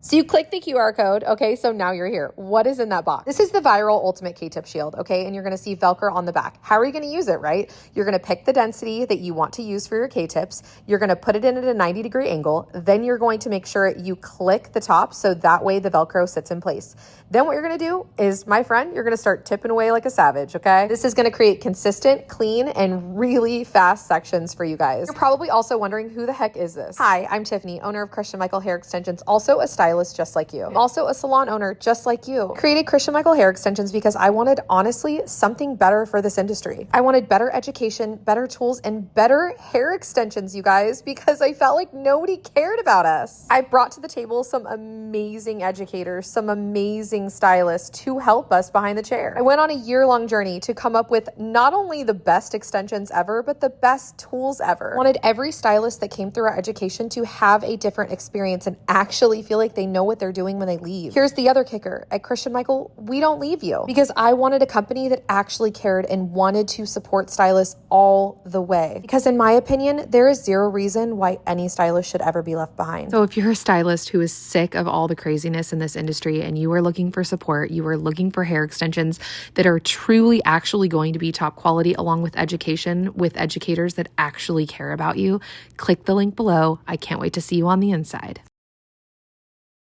So you click the QR code, okay, so now you're here. What is in that box? This is the Viral Ultimate K-Tip Shield, okay, and you're gonna see Velcro on the back. How are you gonna use it, right? You're gonna pick the density that you want to use for your K-tips. You're gonna put it in at a 90-degree angle. Then you're going to make sure you click the top so that way the Velcro sits in place. Then what you're gonna do is, my friend, you're gonna start tipping away like a savage, okay? This is gonna create consistent, clean, and really fast sections for you guys. You're probably also wondering, who the heck is this? Hi, I'm Tiffany, owner of Christian Michael Hair Extensions, also a stylist just like you. I'm also a salon owner just like you. Created Christian Michael Hair Extensions because I wanted, honestly, something better for this industry. I wanted better education, better tools, and better hair extensions, you guys, because I felt like nobody cared about us. I brought to the table some amazing educators, some amazing stylists to help us behind the chair. I went on a year-long journey to come up with not only the best extensions ever, but the best tools ever. I wanted every stylist that came through our education to have a different experience and actually feel like they know what they're doing when they leave. Here's the other kicker. At Christian Michael, we don't leave you, because I wanted a company that actually cared and wanted to support stylists all the way. Because in my opinion, there is zero reason why any stylist should ever be left behind. So if you're a stylist who is sick of all the craziness in this industry and you are looking for support, you are looking for hair extensions that are truly actually going to be top quality, along with education with educators that actually care about you, click the link below. I can't wait to see you on the inside.